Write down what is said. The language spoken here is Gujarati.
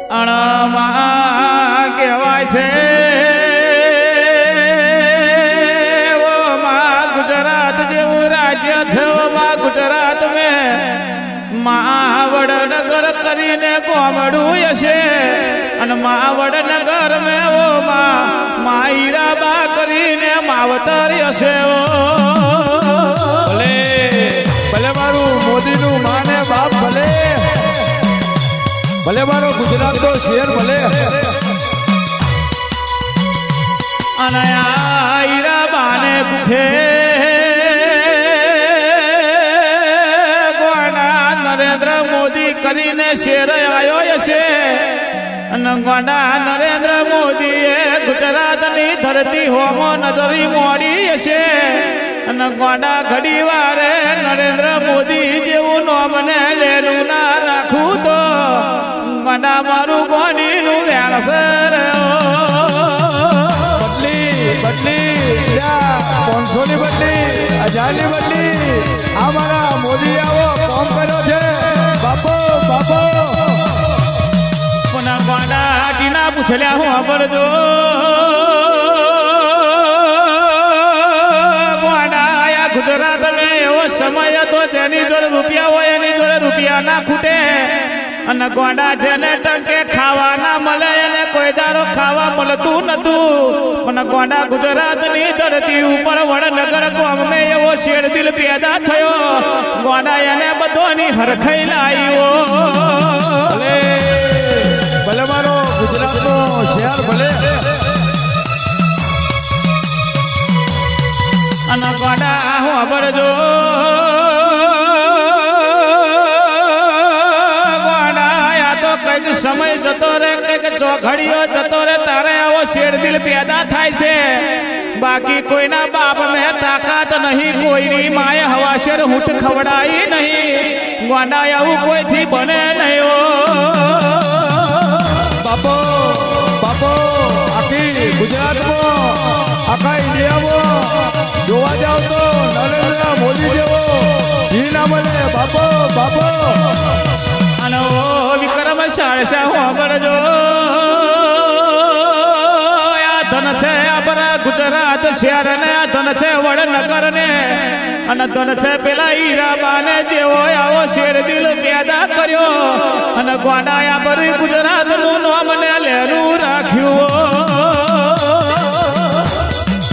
અણમાં કહેવાય છે ઓ માં ગુજરાત જેવું રાજ્ય છે ઓ માં ગુજરાત મેં માં વડનગર કરીને ગોમડું હશે અને માં વડનગર મેં ઓ માં હીરાબા કરીને માવતર હશે ઓ ભલે ભલે મારું મોદીનું માને બાપ ભલે ભલે મારો ગુજરાતનો શેર ભલે અને હીરાબાને કુખે ગોંડા નરેન્દ્ર મોદી કરીને શેર આવ્યો હશે અને ગોંડા નરેન્દ્ર મોદીએ ગુજરાતની ધરતી હોમો નજરી મોડી હશે અને ગોંડા ઘડી વારે નરેન્દ્ર મોદી જેવું નોમને લેલું ના રાખું તો ગોંડા મારું ગોંડીનું વેણસર બદલી 500 ની બદલી 1000 ની બદલી આ મારા મોદી આવો કામ કર્યો છે બાપો બાપો પણ ગોંડા ટીના પૂછલ્યા હું ખબરજો ગુજરાત મેં એવો સમય હતો જેની જોડે રૂપિયા હોય એની જોડે રૂપિયા ના ખૂટે અને ગોંડા જેને ટંકે ખાવા ના મળે એને કોઈ દારો ખાવા મળતું નતું પણ ગોંડા ગુજરાતની ધરતી ઉપર વડનગર ગામમાં એવો શેરદિલ પેદા થયો ગોંડા એને બધોની હરખાઈ લાવ્યો ભલે મારો ગુજરાતનો શહેર ભલે અને ગોંડા હું ખબરજો ગોંડા તો કઈક સમય જતો રે કઈક ચોઘડીઓ જતો રે તારે આવો શેરદિલ પેદા થાય છે બાકી કોઈના બાપ મેં તાકાત નહીં કોઈની માએ હવાશેર હૂંઠ ખવડાવી નહીં ગોંડા આવું કોઈથી બને નહીં બાપો બાપો આખી ગુજરાતમાં આખા ઇન્ડિયામાં જોવા જાવ તો નરેન્દ્ર મોદી જેવો જી ના મળે બાપો બાપો અને વિક્રમ શાળશા સાંભળજો આ ધન છે આપણા ગુજરાત શહેર ને આ ધન છે વડનગર ને અને ધન છે પેલા હીરાબાને જેવો આવો શેરદિલ પેદા કર્યો અને ગોંડા આ બરી ગુજરાતનું નામ ને લેલું રાખ્યું